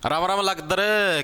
राम राम लगदर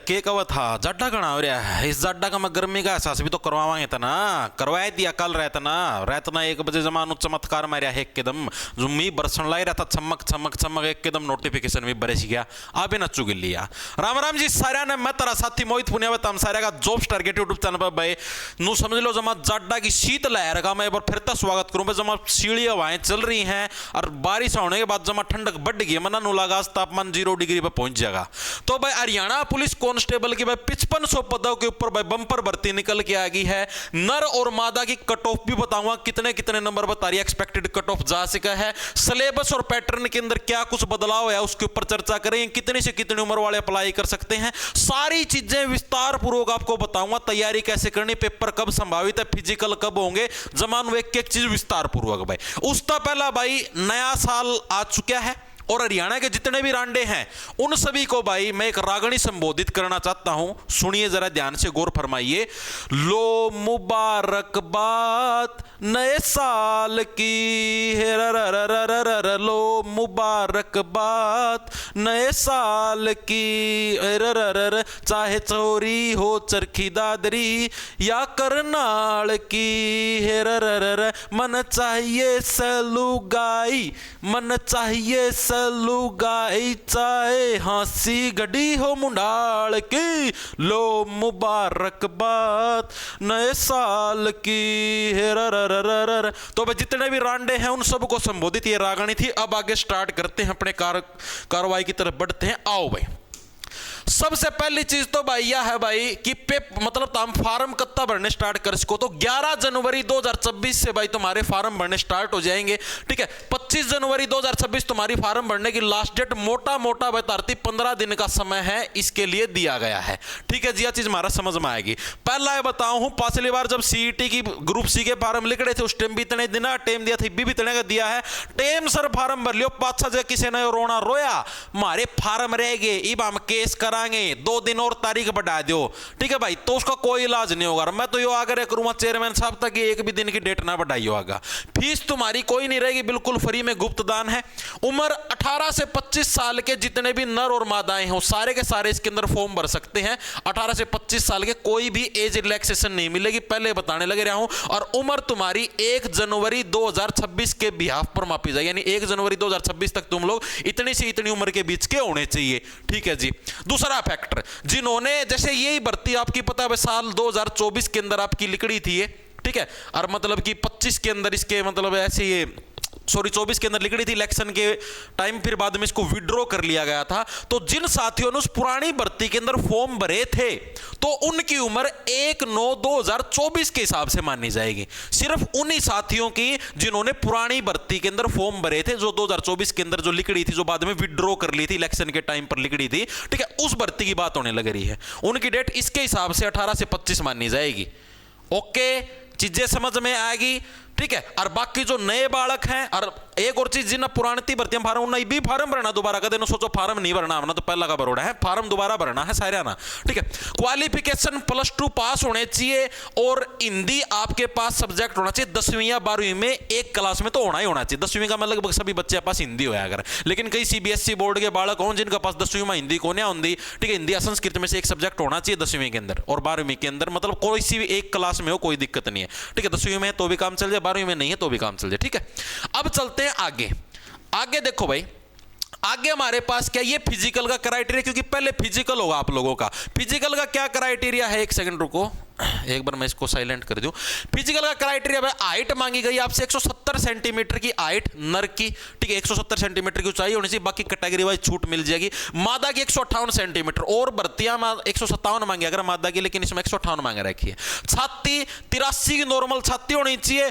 के कवा था जड्डा कणा हो रहा है। इस जड्डा का मैं गर्मी का एहसास भी तो करवाएंगे था ना, करवाए दिया कल रहता ना 1 बजे जमानो चमत्कार मारिया है एकदम जो मी बरसन लाई रहता चमक चमक चमक एकदम नोटिफिकेशन भी बरस गया आप ही नचू गिल लिया। राम राम जी सारा ने मैं तेरा साथी मोहित पुनिया बताम सारे का जॉब्स टारगेट यूट्यूब चैनल पर भाई नू समझ लो जमा जड्डा की शीत लहर का मैं एक बार फिर तक स्वागत करूं। जमा सीढ़ी हवाएं चल रही हैं और बारिश होने के बाद जमा ठंडक बढ़ गई मना नू लगा तापमान 0 डिग्री पर पहुंच जाएगा। तो भाई हरियाणा पुलिस कांस्टेबल की भाई 5500 पदों के ऊपर भाई बंपर भर्ती निकल के आ गई है। नर और मादा की कट ऑफ भी बताऊंगा कितने कितने नंबर बता रही है एक्सपेक्टेड कट ऑफ जा सका है। सिलेबस और पैटर्न के अंदर क्या कुछ बदलाव है उसके ऊपर चर्चा करेंगे। कितनी से कितनी उम्र वाले अप्लाई कर सकते हैं, सारी चीजें विस्तार पूर्वक आपको बताऊंगा। तैयारी कैसे करनी, पेपर कब संभावित है, फिजिकल कब होंगे, जमान एक एक चीज विस्तार पूर्वक भाई। उसका पहला भाई नया साल आ चुका है और हरियाणा के जितने भी रांडे हैं उन सभी को भाई मैं एक रागणी संबोधित करना चाहता हूं। सुनिए जरा ध्यान से गौर फरमाइए। लो मुबारकबाद नए साल की लो मुबारकबाद नए साल की चाहे चोरी हो चरखी दादरी या करनाल की मन चाहिए सलुगाई मन चाहिए लुगाई चाहे हंसी गड़ी हो मुंडाल की लो मुबारकबाद नए साल की तो भाई जितने भी रांडे हैं उन सबको संबोधित ये रागणी थी। अब आगे स्टार्ट करते हैं अपने कार्रवाई की तरफ बढ़ते हैं। आओ भाई सबसे पहली चीज तो भाई यह है भाई कि मतलब हम फार्म कत्ता भरने स्टार्ट कर सको तो 11 जनवरी 2026 से भाई तुम्हारे फार्म भरने स्टार्ट हो जाएंगे। ठीक है 25 जनवरी 2026 तुम्हारी फार्म भरने की लास्ट डेट मोटा मोटा बताती 15 दिन का समय है इसके लिए दिया गया है। ठीक है जी यह चीज हमारा समझ में आएगी। पहला है बताऊं हूं पिछली बार जब सीईटी की ग्रुप सी के फार्म लिख रहे थे उस टाइम भी इतने दिन टाइम दिया था भी इतने का दिया है। टाइम सर फार्म भर लियो पाछा जगह किसी ने रोना रोया हमारे फार्म रह गए इब हम केस करा 2 दिन और तारीख बढ़ा दो। ठीक है भाई तो उसका कोई इलाज नहीं होगा। मैं तो यो आग्रह करूंगा चेयरमैन साहब तक एक भी दिन की डेट ना बढ़ाई होगा। फीस तुम्हारी कोई नहीं रहेगी बिल्कुल फ्री में गुप्त दान है। उम्र 18 से 25 साल के जितने भी नर और मादाएं हो सारे के सारे इसके अंदर फॉर्म भर सकते हैं। 18 से 25 साल के कोई भी एज रिलैक्सेशन नहीं मिलेगी पहले बताने लगे रहा हूं। और उम्र तुम्हारी 1 जनवरी 2026 के बिहाफ पर मापी जाए यानी 1 जनवरी 2026 तक तुम लोग इतनी से इतनी उम्र के बीच के होने चाहिए। ठीक है जी। दूसरा फैक्टर जिन्होंने जैसे यही भर्ती आपकी पता है साल 2024 के अंदर आपकी लिखड़ी थी ये। ठीक है और मतलब कि 25 के अंदर इसके मतलब ऐसे ये 24 के अंदर लिखड़ी थी इलेक्शन के टाइम फिर बाद में इसको विड्रॉ कर लिया गया था। तो जिन साथियों ने उस पुरानी भर्ती के अंदर फॉर्म भरे थे तो उनकी उम्र 1/9/2024 के हिसाब से मानी जाएगी। सिर्फ उन्हीं साथियों की जिन्होंने पुरानी भर्ती के अंदर फॉर्म भरे थे जो 2024 के अंदर जो लिखड़ी थी जो बाद में विड्रॉ कर ली थी इलेक्शन के टाइम पर लिखड़ी थी। ठीक है उस भर्ती की बात होने लग रही है उनकी डेट इसके हिसाब से 18 से 25 मानी जाएगी। ओके चीजें समझ में आएगी। ठीक है और बाकी जो नए बालक हैं और एक और चीज जिन्हें पुरानी भर्तियां फार्म उन्हें भी फार्म भरना दोबारा कदे सोचो फार्म नहीं भरना हमने तो पहला का भरोड़ा है फार्म दोबारा भरना है सारे ना। ठीक है क्वालिफिकेशन +2 पास होने चाहिए और हिंदी आपके पास सब्जेक्ट होना चाहिए 10वीं या 12वीं में एक क्लास में तो होना ही होना चाहिए। 10वीं का मतलब सभी बच्चे के पास हिंदी होया अगर लेकिन कई सीबीएसई बोर्ड के बालक हों जिनके पास 10वीं में हिंदी को नहीं होती। ठीक है हिंदी या संस्कृत में से एक सब्जेक्ट होना चाहिए 10वीं के अंदर और 12वीं के अंदर मतलब कोई सी भी एक क्लास में हो कोई दिक्कत नहीं है। ठीक है 10वीं में तो भी काम चल जाए 12वीं में नहीं है तो भी काम चल जाए। ठीक है अब चलते हैं आगे। आगे देखो भाई आगे हमारे पास क्या ये फिजिकल का क्राइटेरिया क्योंकि पहले फिजिकल होगा आप लोगों का। फिजिकल का क्या क्राइटेरिया है एक सेकंड रुको एक बार मैं इसको साइलेंट कर दूं। फिजिकल का क्राइटेरिया भाई हाइट मांगी गई आपसे 170 सेंटीमीटर की हाइट नर की। ठीक है 170 सेंटीमीटर की ऊंचाई होनी चाहिए बाकी कैटेगरी वाइज छूट मिल जाएगी। मादा की 158 सेंटीमीटर और भर्तियां 157 मांगी अगर मादा की लेकिन इसमें 158 मांग रखी है। छाती 83 की नॉर्मल छाती होनी चाहिए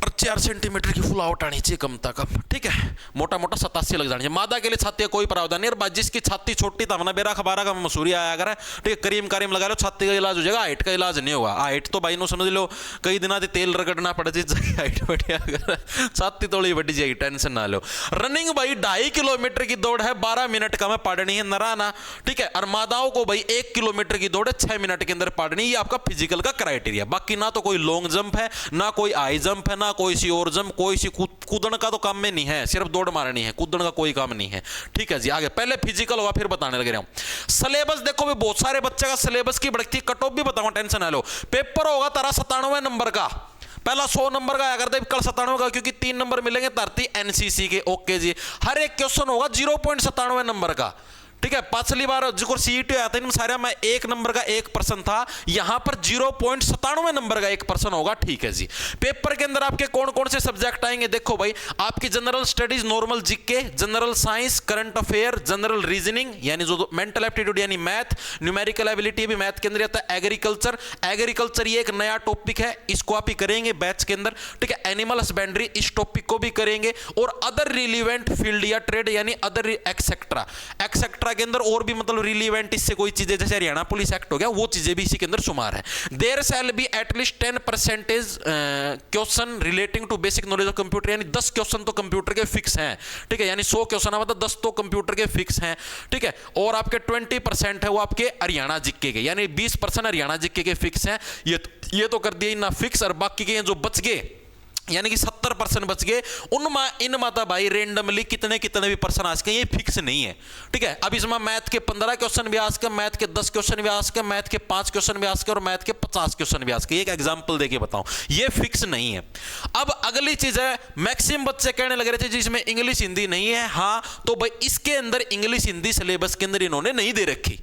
और 4 सेंटीमीटर की फुल आउट आनी चाहिए कम तक। ठीक है मोटा मोटा 87 लग जानी चाहिए। मादा के लिए छाती का कोई प्रावधान नहीं और जिसकी छाती छोटी था हमने बेरा खबारा का मसूरी आया अगर। ठीक है करीम करीम लगा लो छाती का इलाज हो जाएगा हाइट का इलाज नहीं होगा। हाइट तो भाई नो समझ लो कई दिना तेल रगड़ना पड़ जाए हाइट बढ़िया अगर छाती थोड़ी बढ़ जाएगी टेंशन ना लो। रनिंग भाई 2.5 किलोमीटर की दौड़ है 12 मिनट का मैं पढ़नी है नराना। ठीक है और मादाओं को भाई 1 किलोमीटर की दौड़ है 6 मिनट के अंदर पढ़नी। ये आपका फिजिकल का क्राइटेरिया। बाकी ना तो कोई लॉन्ग जंप है ना कोई हाई जंप है ना कोई कोई सी और जम, कोई सी कूदन का तो काम में नहीं है, सिर्फ दौड़ मारनी है, कूदन का कोई काम नहीं है। ठीक है जी, आगे पहले फिजिकल होगा फिर बताने लग रहा हूं। सिलेबस देखो भी बहुत सारे बच्चे का सिलेबस की बढ़ती, कट ऑफ भी बताऊंगा, टेंशन ना लो। पेपर होगा तारा 97 नंबर का, पहला 100 नंबर का आया करता है, कल 97 का, क्योंकि 3 नंबर मिलेंगे धरती एनसीसी के। ओके जी, हर एक क्वेश्चन होगा 0.97 नंबर का। ठीक है, पिछली बार जो सीईटी आया था इन सारे में 1 नंबर का 1 प्रश्न था, यहां पर 0.97 नंबर का 1 प्रश्न होगा। ठीक है जी, पेपर के अंदर आपके कौन कौन से सब्जेक्ट आएंगे देखो भाई, आपकी general studies, normal GK, general science, current affair, general reasoning यानी जो मेंटल एप्टीट्यूड यानी मैथ, न्यूमेरिकल एबिलिटी भी मैथ के अंदर आता है, एग्रीकल्चर, एग्रीकल्चर ये एक नया टॉपिक है, इसको आप ही करेंगे बैच के अंदर। ठीक है, एनिमल हस्बेंड्री इस टॉपिक को भी करेंगे, और अदर रिलीवेंट फील्ड या ट्रेड यानी अदर एक्सेट्रा, एक्सेट्रा के अंदर और भी मतलब रिलीवेंट इससे कोई चीजें, जैसे हरियाणा पुलिस एक्ट हो गया, वो चीजें भी इसी के अंदर शुमार है। There shall be at least 10% question relating to basic knowledge of computer, यानी 10 क्वेश्चन तो कंप्यूटर के फिक्स हैं। ठीक है, यानी 100 क्वेश्चन मतलब 10 तो कंप्यूटर के फिक्स हैं। ठीक है, और आपके 20% है वो आपके हरियाणा जीके के, यानी 20% हरियाणा जीके के फिक्स हैं। ये तो कर दिए ना फिक्स, और बाकी के जो बच गए यानी कि 70% बच गए, इन माता भाई रेंडमली कितने कितने भी पर्सन आ सके, ये फिक्स नहीं है। ठीक है, अब इसमें मैथ के 15 क्वेश्चन भी आ सके, मैथ के 10 क्वेश्चन भी आ सके, मैथ के 5 क्वेश्चन भी आ सके, और मैथ के 50 क्वेश्चन भी आ सके। एक एग्जांपल देके बताऊं, ये फिक्स नहीं है। अब अगली चीज है, मैक्सिमम बच्चे कहने लग रहे थे जिसमें इंग्लिश हिंदी नहीं है। हाँ, तो भाई इसके अंदर इंग्लिश हिंदी सिलेबस के अंदर इन्होंने नहीं दे रखी।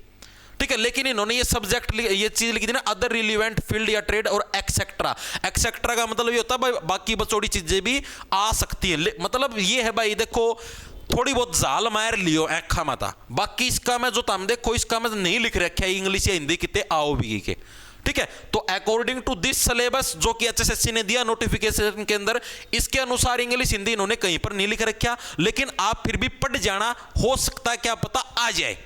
ठीक है, लेकिन इन्होंने ये सब्जेक्ट ये चीज लिखी थी ना, अदर रिलीवेंट फील्ड या ट्रेड और एक्सेट्रा। एक्सेट्रा का मतलब ये होता है भाई बाकी बचौड़ी चीजें भी आ सकती है, मतलब ये है भाई देखो थोड़ी बहुत जाल मार लियो ऐखा माता, बाकी इसका मैं जो तुम देखो इसका मैं नहीं लिख रखा है इंग्लिश या हिंदी कितने आओ भी के। ठीक है, तो अकॉर्डिंग टू दिस सिलेबस जो कि एचएसएससी ने दिया नोटिफिकेशन के अंदर, इसके अनुसार इंग्लिश हिंदी इन्होंने कहीं पर नहीं लिख रखा, लेकिन आप फिर भी पढ़ जाना, हो सकता है क्या पता आ जाए,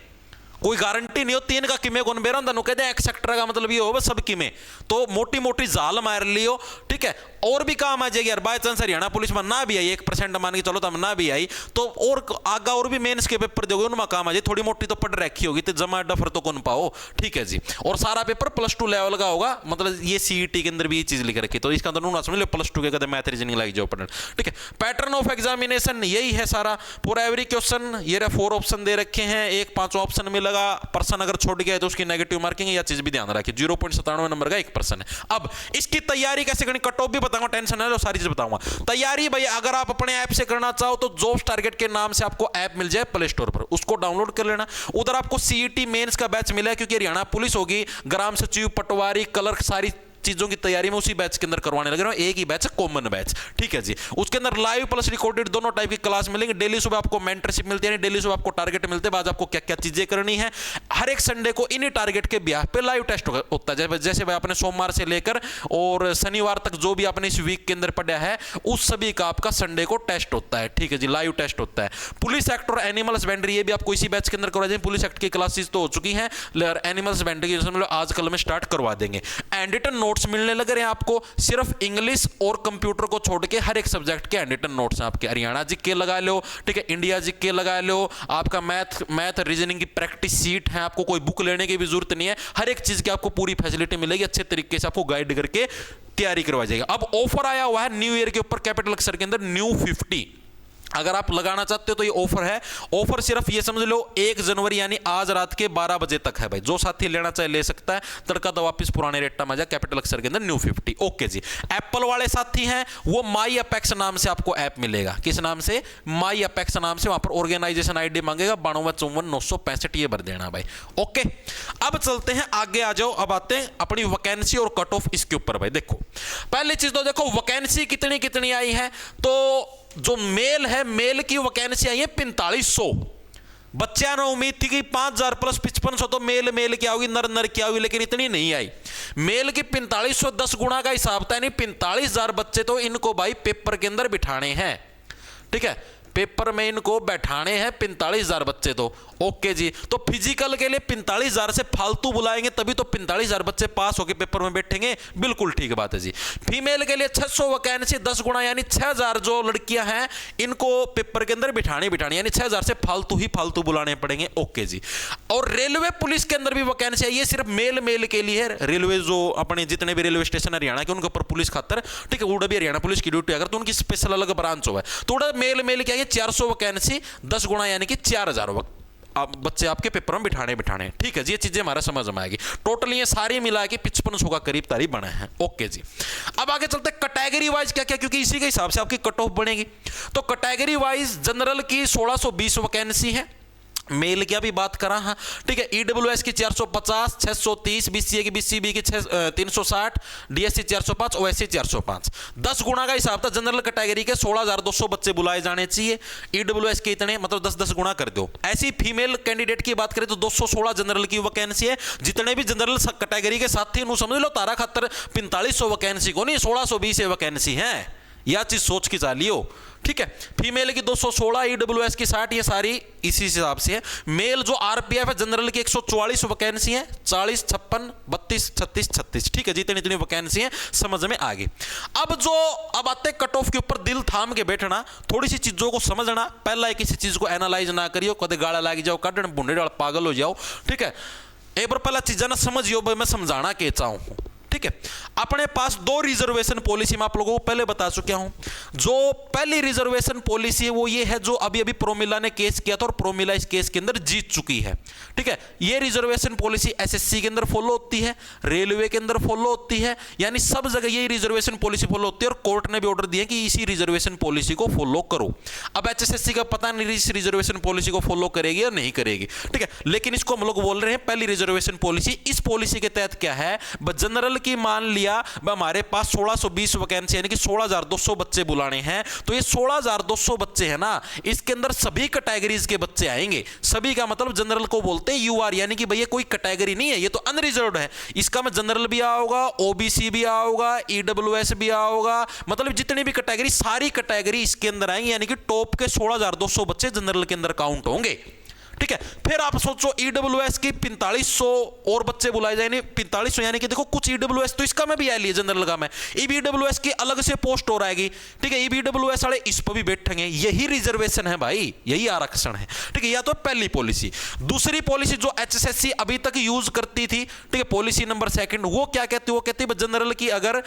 कोई गारंटी नहीं हो। 3 का किमे कौन बेरा होता कहते हैं, एक्सेट्रा का मतलब ये हो सब किमे, तो मोटी मोटी जाल मार लियो। ठीक है, और भी काम आ जाएगी यार, बाय चांस हरियाणा पुलिस में ना भी आई 1% मान के चलो तब ना भी आई, तो और आगा और भी मेंस के पेपर दोगे उनमें काम आ जाए, थोड़ी मोटी तो पढ़ रखी होगी, तो जमा डफर तो कौन पाओ। ठीक है जी, और सारा पेपर +2 लेवल का होगा, मतलब ये सीईटी के अंदर भी ये चीज लिख रखी, तो इसका अंदर समझ लो +2 के कहते मैथ रीजनिंग लग जाओ पढ़ने। ठीक है, पैटर्न ऑफ एग्जामिनेशन यही है सारा, फॉर एवरी क्वेश्चन ये 4 ऑप्शन दे रखे हैं, एक 5वां ऑप्शन मिलेगा, पर्सन अगर छोड़ गया है तो उसकी नेगेटिव मार्किंग, या चीज भी ध्यान रखिए, 0.97 नंबर का 1 पर्सन है। अब इसकी तैयारी कैसे करनी, कट ऑफ भी बताऊंगा, टेंशन है, सारी चीज बताऊंगा। तैयारी भाई अगर आप अपने ऐप से करना चाहो तो जॉब्स टारगेट के नाम से आपको ऐप मिल जाए प्ले स्टोर पर, उसको डाउनलोड कर लेना। उधर आपको सीईटी मेंस का बैच मिला है, क्योंकि हरियाणा पुलिस होगी, ग्राम सचिव, पटवारी, क्लर्क, सारी चीजों की तैयारी में उसी बैच के अंदर करवाने लग रहा हूं। एक ही बैच है, कॉमन बैच। ठीक है जी, उसके अंदर लाइव प्लस रिकॉर्डेड दोनों टाइप की क्लास मिलेंगे। डेली सुबह आपको मेंटरशिप मिलती है, डेली सुबह आपको टारगेट मिलते हैं, आज आपको क्या क्या चीजें करनी है। हर एक संडे को इन्हीं टारगेट के ब्याह पे लाइव टेस्ट होता है, जैसे भाई आपने सोमवार से लेकर और शनिवार तक जो भी आपने इस वीक के अंदर पढ़ा है उस सभी का आपका संडे को टेस्ट होता है। ठीक है जी, लाइव टेस्ट होता है। पुलिस एक्ट और एनिमल हस्बेंड्री ये भी आपको इसी बैच के अंदर करवा देंगे। पुलिस एक्ट की क्लासेस तो हो चुकी हैं, एनिमल हस्बेंड्री की आजकल में स्टार्ट करवा देंगे। एंड रिटन नोट्स मिलने लग रहे हैं आपको, सिर्फ इंग्लिश और कंप्यूटर को छोड़ के हर एक सब्जेक्ट के हैंड रिटन नोट्स हैं आपके। हरियाणा जीके लगा लो, ठीक है, इंडिया जीके लगा लो, आपका मैथ रीजनिंग की प्रैक्टिस सीट है, आपको कोई बुक लेने की भी जरूरत नहीं है, हर एक चीज की आपको पूरी फैसिलिटी मिलेगी, अच्छे तरीके से आपको गाइड करके तैयारी करवाई जाएगी। अब ऑफर आया हुआ है न्यू ईयर के ऊपर, कैपिटल अक्षर के अंदर न्यू 50, अगर आप लगाना चाहते हो तो ये ऑफर है। ऑफर सिर्फ ये समझ लो 1 जनवरी यानी आज रात के 12 बजे तक है भाई, जो साथी लेना चाहे ले सकता है, तड़का तो वापस पुराने रेट में जा, कैपिटल अक्षर के अंदर न्यू 50। ओके जी, एप्पल वाले साथी हैं वो माई अपेक्स नाम से आपको ऐप मिलेगा। किस नाम से? माई अपेक्स नाम से। वहां पर ऑर्गेनाइजेशन आईडी मांगेगा 9254 ये भर देना भाई। ओके, अब चलते हैं आगे, आ जाओ। अब आते हैं अपनी वैकेंसी और कट ऑफ इसके ऊपर भाई। देखो पहली चीज तो देखो वैकेंसी कितनी कितनी आई है, तो जो मेल है, मेल की वैकेंसी आई है 4500। बच्चा ना उम्मीद थी कि 5000 प्लस 5500 तो मेल की आओगी, नर की आओगी, लेकिन इतनी नहीं आई। मेल की 4500 10 गुना का हिसाब था, यानी 45000 बच्चे तो इनको भाई पेपर के अंदर बिठाने हैं। ठीक है, पेपर में इनको बैठाने हैं 45,000 बच्चे। तो ओके जी, तो फिजिकल के लिए 45,000 से फालतू बुलाएंगे तभी तो 45,000 बच्चे पास होकर पेपर में बैठेंगे, बिल्कुल ठीक बात है जी। फीमेल के लिए 600 वैकेंसी 10 गुना यानी 6,000 जो लड़कियां हैं इनको पेपर के अंदर बिठानी यानी 6,000 से फालतू बुलाने पड़ेंगे। ओके जी। और रेलवे पुलिस के अंदर भी वैकेंसी है, ये सिर्फ मेल के लिए है। रेलवे जो अपने जितने भी रेलवे स्टेशन हरियाणा के उनके ऊपर पुलिस खातर, ठीक है, उड़ा भी हरियाणा पुलिस की ड्यूटी अगर तो उनकी स्पेशल अलग ब्रांच हो है, तो उड़ा मेल क्या है 400 वैकेंसी 10 गुना यानी कि 4,000 बच्चे आपके पेपर में बिठाने। ठीक है जी, ये चीजें हमारा समझ में आएगी। टोटल ये सारी मिला के 5500 का करीब तारीफ बने हैं। ओके जी, अब आगे चलते कैटेगरी वाइज क्या क्या, क्योंकि इसी के हिसाब से आपकी कट ऑफ बनेगी। तो कैटेगरी वाइज जनरल की 1620 वैकेंसी है, मेल की भी बात करा, हाँ ठीक है। ईडब्ल्यूएस की 450, 630, बीसीए की बीसीबी की 360, डीएससी 405, ओएससी 405। 10 गुना का हिसाब था जनरल कैटेगरी के 16,200 बच्चे बुलाए जाने चाहिए। ईडब्ल्यूएस के इतने मतलब 10 गुना कर दो। ऐसी फीमेल कैंडिडेट की बात करें तो 216 जनरल की वैकेंसी है। जितने भी जनरल कैटेगरी के साथ थे समझ लो तारा खातर 4500 वैकेंसी को नहीं 1620 वैकेंसी है, यह चीज सोच के चालियो। ठीक है, फीमेल की 216, ईडब्ल्यूएस की 60, ये सारी इसी हिसाब से है। मेल जो आरपीएफ है जनरल की 144 वैकेंसी है, 40, 56, 32, 36, 36। ठीक है, जितनी इतनी वैकेंसी है समझ में आ गई। अब आते कट ऑफ के ऊपर दिल थाम के बैठना, थोड़ी सी चीजों को समझना। पहला है किसी चीज को एनालाइज ना करियो, कदे गाड़ा लाग जाओ, कदन बुंडे डाल पागल हो जाओ। ठीक है, एक बार पहला चीजा ना समझियो, मैं समझाना के चाहूं। ठीक है, अपने पास 2 रिजर्वेशन पॉलिसी मैं आप लोगों को पहले बता चुका हूं। जो पहली रिजर्वेशन पॉलिसी है वो ये है जो अभी प्रोमिला ने केस किया था और प्रोमिला इस केस के अंदर जीत चुकी है। ठीक है, ये रिजर्वेशन पॉलिसी एसएससी के अंदर फॉलो होती है, रेलवे के अंदर फॉलो होती है, यानी सब जगह ये रिजर्वेशन पॉलिसी फॉलो होती है। और कोर्ट ने भी ऑर्डर दिया कि इसी रिजर्वेशन पॉलिसी को फॉलो करो। अब एचएसएससी का पता नहीं इस रिजर्वेशन पॉलिसी को फॉलो करेगी या नहीं करेगी। ठीक है, लेकिन इसको हम लोग बोल रहे हैं पहली रिजर्वेशन पॉलिसी। इस पॉलिसी के तहत क्या है, जनरल की मान लिया हमारे पास 1620 वैकेंसी यानी कि 16,200 बच्चे बुलाने हैं, तो ये 16,200 बच्चे हैं ना, इसके अंदर सभी कैटेगरीज के बच्चे आएंगे। सभी का मतलब जनरल को बोलते हैं यूआर, यानी कि भैया कोई कैटेगरी नहीं है, ये तो अनरिजर्व्ड है। इसका में जनरल भी आओगा, ओबीसी भी आओगा, ईडब्ल्यूएस भी आओगा, मतलब जितनी भी कैटेगरी सारी कैटेगरी इसके अंदर आएंगे, यानी कि टॉप के 16,200 बच्चे जनरल के अंदर काउंट होंगे। ठीक है, फिर आप सोचो ईडब्ल्यूएस की 4500 और बच्चे बुलाए जाएंगे। 4500 यानी कि देखो कुछ ईडब्ल्यूएस तो इसका में भी आ लिया जनरल का में, ईडब्ल्यूएस की अलग से पोस्ट हो रहेगी। ठीक है, ईडब्ल्यूएस वाले इस पर भी बैठेंगे, यही रिजर्वेशन है भाई, यही आरक्षण है। ठीक है, या तो पहली पॉलिसी। दूसरी पॉलिसी जो एचएसएससी अभी तक यूज करती थी, ठीक है, पॉलिसी नंबर 2 वो क्या कहती है, वो कहती है जनरल की अगर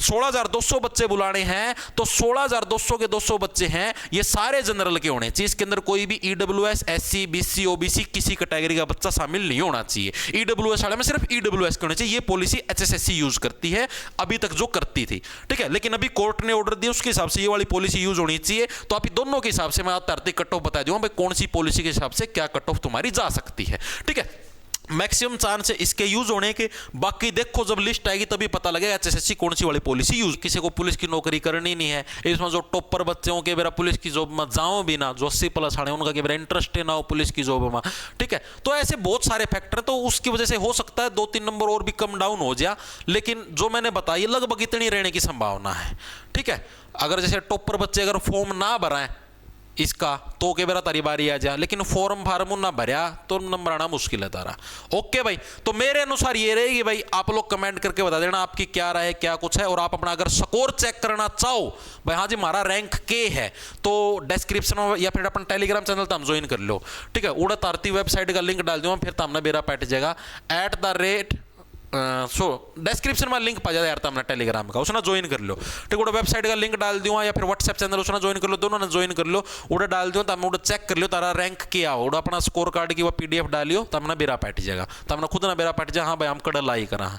16,200 बच्चे बुलाने हैं तो 16,200 के 200 बच्चे हैं ये सारे जनरल के होने चाहिए। इसके अंदर कोई भी ईडब्ल्यूएस, एससी, बीसी, ओबीसी किसी कैटेगरी का बच्चा शामिल नहीं होना चाहिए। ईडब्ल्यूएस वाले में सिर्फ ईडब्ल्यूएस के होने चाहिए। ये पॉलिसी एचएसएससी यूज करती है, अभी तक जो करती थी। ठीक है, लेकिन अभी कोर्ट ने ऑर्डर दिया उसके हिसाब से ये वाली पॉलिसी यूज होनी चाहिए। तो आप दोनों के हिसाब से मैं आर्थिक कट ऑफ बता दूंगा भाई कौन सी पॉलिसी के हिसाब से क्या कट ऑफ तुम्हारी जा सकती है। ठीक है, मैक्सिमम चांस है इसके यूज होने के। बाकी देखो जब लिस्ट आएगी तभी पता लगेगा एचएसएससी कौन सी वाली पॉलिसी यूज। किसी को पुलिस की नौकरी करनी नहीं है, इसमें जो टॉपर बच्चे हो के मेरा पुलिस की जॉब में जाओ भी ना, जो 80+ आने उनका मेरा इंटरेस्ट है ना हो पुलिस की जॉब में। ठीक है, तो ऐसे बहुत सारे फैक्टर, तो उसकी वजह से हो सकता है 2-3 नंबर और भी कम डाउन हो जाए, लेकिन जो मैंने बताया लगभग इतनी रहने की संभावना है। ठीक है, अगर जैसे टॉपर बच्चे अगर फॉर्म ना भराएं इसका तो के बेरा तारी बारी आ जा, लेकिन फॉर्म फार्म ना भरिया तो नंबर आना मुश्किल है तारा। ओके भाई, तो मेरे अनुसार ये रहेगी भाई, आप लोग कमेंट करके बता देना आपकी क्या राय है, क्या कुछ है। और आप अपना अगर स्कोर चेक करना चाहो भाई, हाँ जी हमारा रैंक के है, तो डिस्क्रिप्शन में या फिर अपन टेलीग्राम चैनल तो हम ज्वाइन कर लो। ठीक है, उड़त आरती वेबसाइट का लिंक डाल दूंगा, फिर तो हमने बेरा पैट जाएगा डिस्क्रिप्शन में लिंक पा जाए यार अपना टेलीग्राम का, उसने ज्वाइन कर लो। ठीक है, वेबसाइट का लिंक डाल दूंगा या फिर व्हाट्सएप चैनल उसने ज्वाइन कर लो, दोनों ने ज्वाइन कर लो। उड़ा डाल दो तो उड़ा चेक कर लो तारा रैंक क्या हो, उड़ा अपना स्कोर कार्ड की वो पीडीएफ डालियो तो हमने बेरा पैट जाएगा, तो हमने खुद ना बेरा पैट जाए हाँ भाई हम कड़ल लाई करा।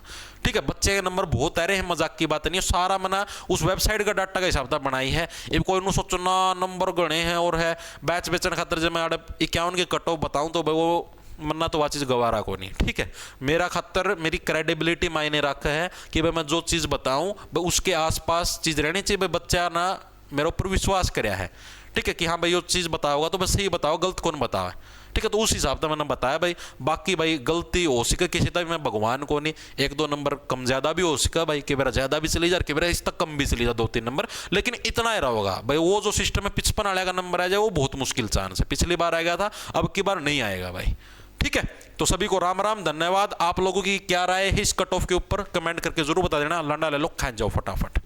ठीक है, बच्चे के नंबर बहुत आ रहे हैं, मजाक की बात नहीं है, सारा मना उस वेबसाइट का डाटा का हिसाब बनाई है। अब कोई नु सोचो ना नंबर गणे हैं और है बैच बेचन खातर जब मैं 51 के कट ऑफ बताऊं तो भाई वो मन्ना तो वह चीज़ गवारा को नहीं। ठीक है, मेरा खतर मेरी क्रेडिबिलिटी मायने रखा है कि भाई मैं जो चीज़ बताऊं उसके आसपास चीज़ रहनी चाहिए, भाई बच्चा ना मेरे ऊपर विश्वास कराया है। ठीक है, कि हाँ भाई ये चीज़ बताया होगा तो बस सही बताओ, गलत कौन बताया है। ठीक है, तो उस हिसाब से मैंने बताया भाई। बाकी भाई गलती हो सके किसी तक, मैं भगवान को नहीं, एक दो नंबर कम ज्यादा भी हो सका भाई, कि मेरा ज्यादा भी चली जा, कि मेरा इस तक कम भी चली जा 2-3 नंबर, लेकिन इतना ही रहेगा भाई। वो जो सिस्टम में 55 आने का नंबर आ जाए वो बहुत मुश्किल चांस है। पिछली बार आएगा था, अब की बार नहीं आएगा भाई। ठीक है, तो सभी को राम राम, धन्यवाद। आप लोगों की क्या राय है इस कट ऑफ के ऊपर कमेंट करके जरूर बता देना। लंडा ले लो, खा जाओ फटाफट।